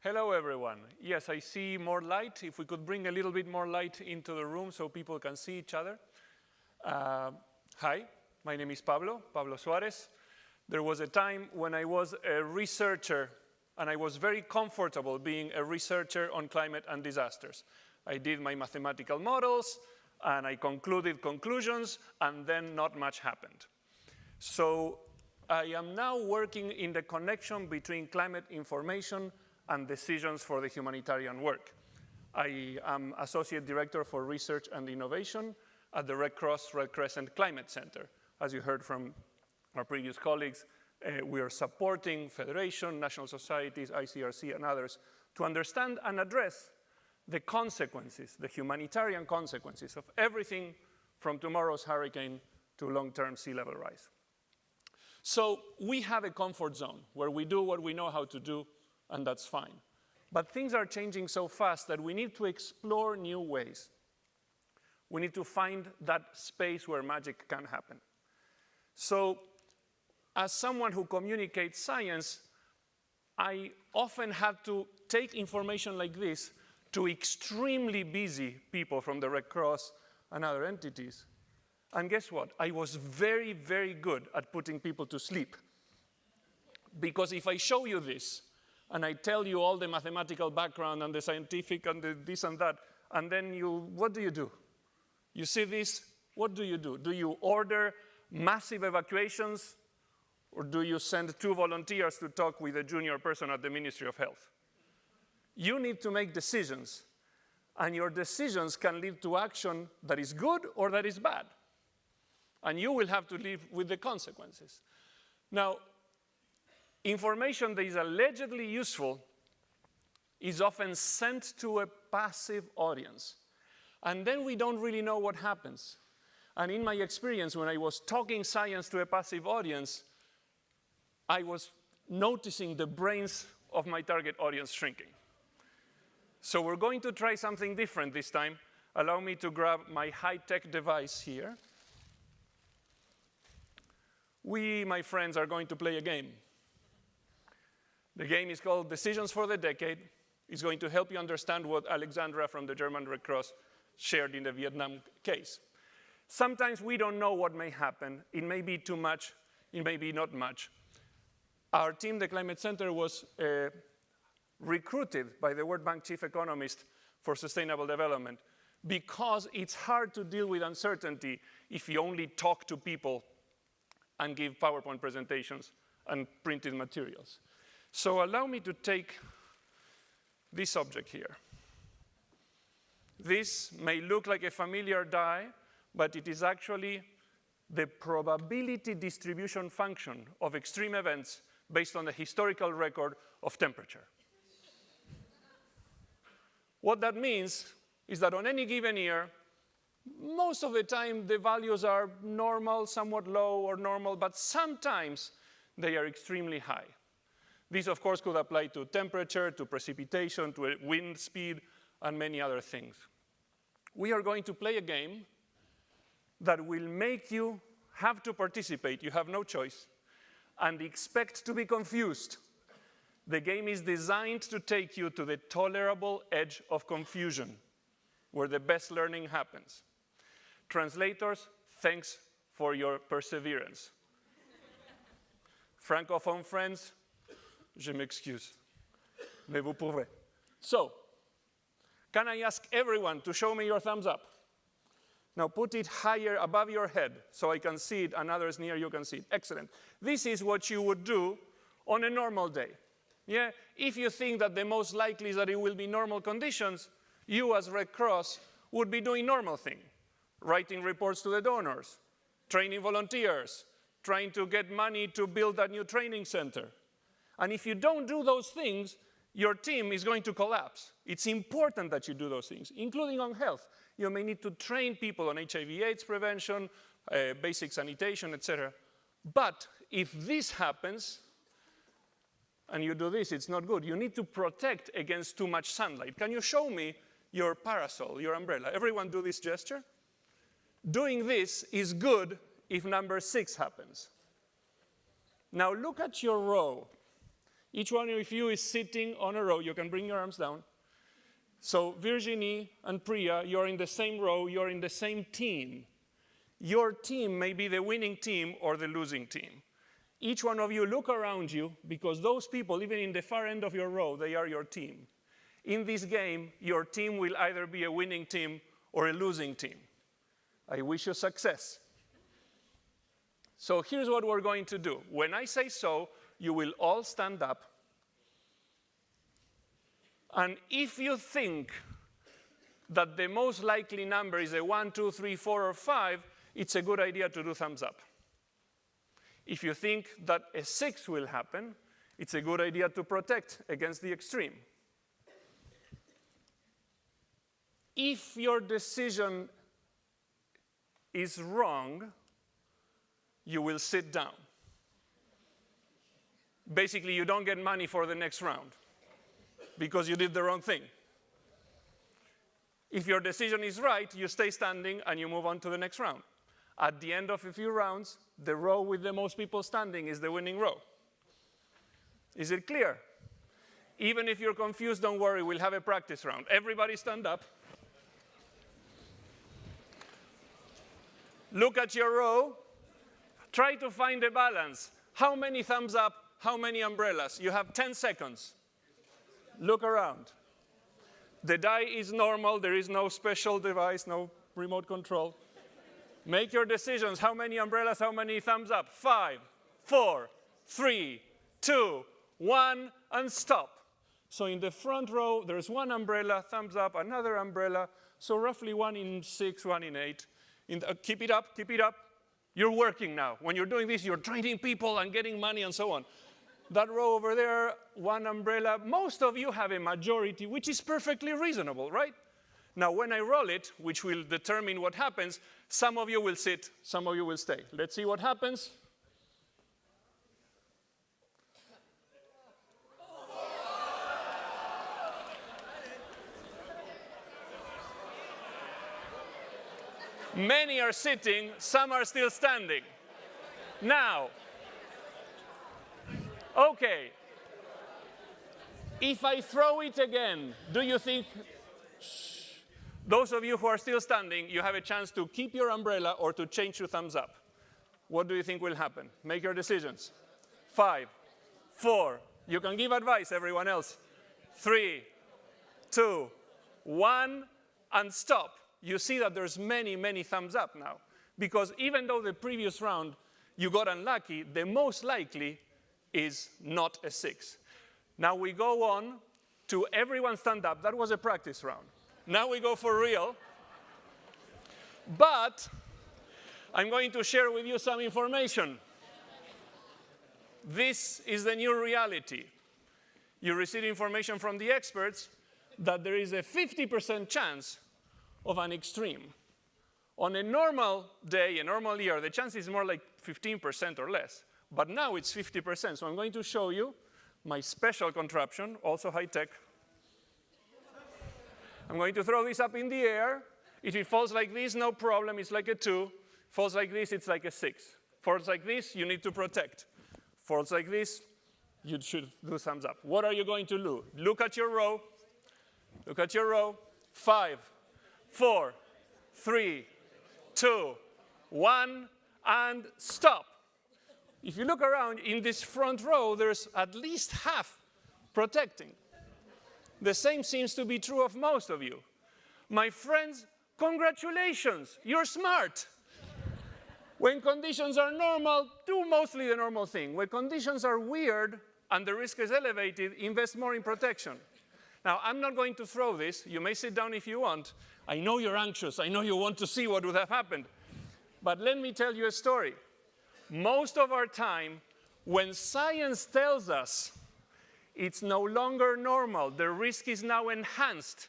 Hello, everyone. Yes, I see more light. If we could bring a little bit more light into the room so people can see each other. Hi, my name is Pablo SUAREZ. There was a time when I was a researcher, and I was very comfortable being a researcher on climate and disasters. I did my mathematical models, and I concluded conclusions, and then not much happened. So I am now working in the connection between climate information and decisions for the humanitarian work. I am Associate Director for Research and Innovation at the Red Cross Red Crescent Climate Center. As you heard from our previous colleagues, we are supporting Federation, national societies, ICRC, and others to understand and address the consequences, the humanitarian consequences of everything from tomorrow's hurricane to long-term sea level rise. So we have a comfort zone where we do what we know how to do, and that's fine. But things are changing so fast that we need to explore new ways. We need to find that space where magic can happen. So as someone who communicates science, I often had to take information like this to extremely busy people from the Red Cross and other entities. And guess what? I was very, very good at putting people to sleep. Because if I show you this, and I tell you all the mathematical background and the scientific and the this and that, and then what do? You see this, what do? Do you order massive evacuations, or do you send 2 volunteers to talk with a junior person at the Ministry of Health? You need to make decisions, and your decisions can lead to action that is good or that is bad. And you will have to live with the consequences. Now, information that is allegedly useful is often sent to a passive audience. And then we don't really know what happens. And in my experience, when I was talking science to a passive audience, I was noticing the brains of my target audience shrinking. So we're going to try something different this time. Allow me to grab my high-tech device here. We, my friends, are going to play a game. The game is called Decisions for the Decade. It's going to help you understand what Alexandra from the German Red Cross shared in the Vietnam case. Sometimes we don't know what may happen. It may be too much. It may be not much. Our team, the Climate Center, was recruited by the World Bank chief economist for sustainable development because it's hard to deal with uncertainty if you only talk to people and give PowerPoint presentations and printed materials. So allow me to take this object here. This may look like a familiar die, but it is actually the probability distribution function of extreme events based on the historical record of temperature. What that means is that on any given year, most of the time the values are normal, somewhat low or normal, but sometimes they are extremely high. This, of course, could apply to temperature, to precipitation, to wind speed, and many other things. We are going to play a game that will make you have to participate. You have no choice, and expect to be confused. The game is designed to take you to the tolerable edge of confusion, where the best learning happens. Translators, thanks for your perseverance. Francophone friends, je m'excuse, mais vous pouvez. So, can I ask everyone to show me your thumbs up? Now put it higher above your head so I can see it and others near you can see it. Excellent. This is what you would do on a normal day. Yeah? If you think that the most likely is that it will be normal conditions, you as Red Cross would be doing normal things. Writing reports to the donors, training volunteers, trying to get money to build a new training center. And if you don't do those things, your team is going to collapse. It's important that you do those things, including on health. You may need to train people on HIV/AIDS prevention, basic sanitation, etc. But if this happens, and you do this, it's not good. You need to protect against too much sunlight. Can you show me your parasol, your umbrella? Everyone do this gesture? Doing this is good if number 6 happens. Now look at your row. Each one of you is sitting on a row. You can bring your arms down. So Virginie and Priya, you're in the same row, you're in the same team. Your team may be the winning team or the losing team. Each one of you look around you, because those people, even in the far end of your row, they are your team. In this game, your team will either be a winning team or a losing team. I wish you success. So here's what we're going to do. When I say so, you will all stand up. And if you think that the most likely number is a 1, 2, 3, 4, or 5, it's a good idea to do thumbs up. If you think that a 6 will happen, it's a good idea to protect against the extreme. If your decision is wrong, you will sit down. Basically, you don't get money for the next round because you did the wrong thing. If your decision is right, you stay standing and you move on to the next round. At the end of a few rounds, the row with the most people standing is the winning row. Is it clear? Even if you're confused, don't worry, we'll have a practice round. Everybody stand up. Look at your row. Try to find a balance. How many thumbs up? How many umbrellas? You have 10 seconds. Look around. The die is normal. There is no special device, no remote control. Make your decisions. How many umbrellas? How many thumbs up? 5, 4, 3, 2, 1, and stop. So in the front row, there's one umbrella, thumbs up, another umbrella. So roughly 1 in 6, 1 in 8. Keep it up, keep it up. You're working now. When you're doing this, you're training people and getting money and so on. That row over there, one umbrella. Most of you have a majority, which is perfectly reasonable, right? Now, when I roll it, which will determine what happens, some of you will sit, some of you will stay. Let's see what happens. Many are sitting, some are still standing. Now, okay, if I throw it again, do you think, those of you who are still standing, you have a chance to keep your umbrella or to change to thumbs up. What do you think will happen? Make your decisions. 5, 4, you can give advice, everyone else. 3, 2, 1, and stop. You see that there's many, many thumbs up now. Because even though the previous round you got unlucky, the most likely is not a 6. Now we go on to everyone stand up. That was a practice round. Now we go for real. But I'm going to share with you some information. This is the new reality. You receive information from the experts that there is a 50% chance of an extreme. On a normal day, a normal year, the chance is more like 15% or less. But now it's 50%. So I'm going to show you my special contraption, also high-tech. I'm going to throw this up in the air. If it falls like this, no problem, it's like a 2. Falls like this, it's like a 6. Falls like this, you need to protect. Falls like this, you should do thumbs up. What are you going to do? Look at your row. Look at your row. 5, 4, 3, 2, 1, and stop. If you look around in this front row, there's at least half protecting. The same seems to be true of most of you. My friends, congratulations, you're smart. When conditions are normal, do mostly the normal thing. When conditions are weird and the risk is elevated, invest more in protection. Now, I'm not going to throw this. You may sit down if you want. I know you're anxious. I know you want to see what would have happened. But let me tell you a story. Most of our time, when science tells us it's no longer normal, the risk is now enhanced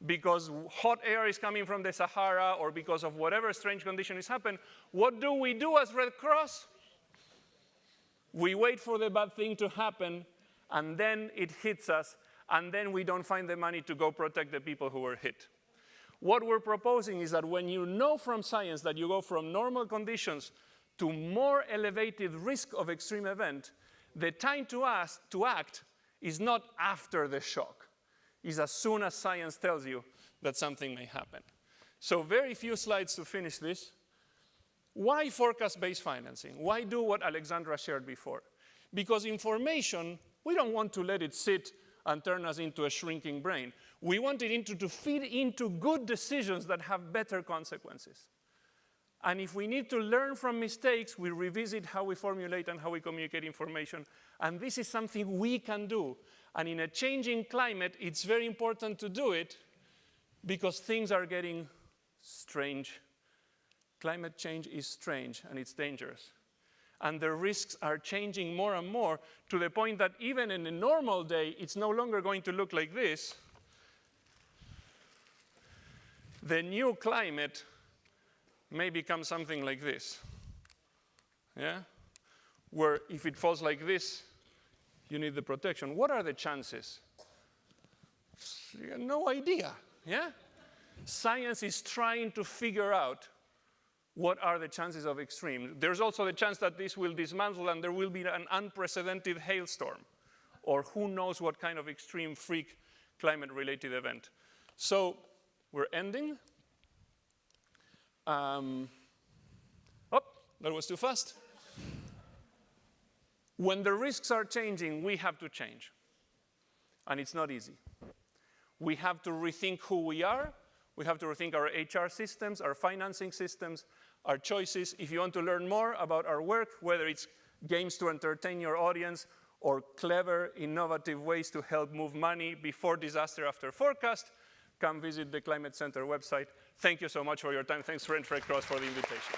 because hot air is coming from the Sahara or because of whatever strange condition has happened, what do we do as Red Cross? We wait for the bad thing to happen, and then it hits us, and then we don't find the money to go protect the people who were hit. What we're proposing is that when you know from science that you go from normal conditions to more elevated risk of extreme event, the time to act is not after the shock. It's as soon as science tells you that something may happen. So very few slides to finish this. Why forecast-based financing? Why do what Alexandra shared before? Because information, we don't want to let it sit and turn us into a shrinking brain. We want it to feed into good decisions that have better consequences. And if we need to learn from mistakes, we revisit how we formulate and how we communicate information. And this is something we can do. And in a changing climate, it's very important to do it because things are getting strange. Climate change is strange and it's dangerous. And the risks are changing more and more to the point that even in a normal day, it's no longer going to look like this. The new climate may become something like this, yeah? Where if it falls like this, you need the protection. What are the chances? You have no idea, yeah? Science is trying to figure out what are the chances of extreme. There's also the chance that this will dismantle and there will be an unprecedented hailstorm, or who knows what kind of extreme freak climate-related event. So we're ending. Oh, that was too fast. When the risks are changing, we have to change. And it's not easy. We have to rethink who we are. We have to rethink our HR systems, our financing systems, our choices. If you want to learn more about our work, whether it's games to entertain your audience or clever, innovative ways to help move money before disaster after forecast, come visit the Climate Center website. Thank you so much for your time. Thanks, Red Cross, for the invitation.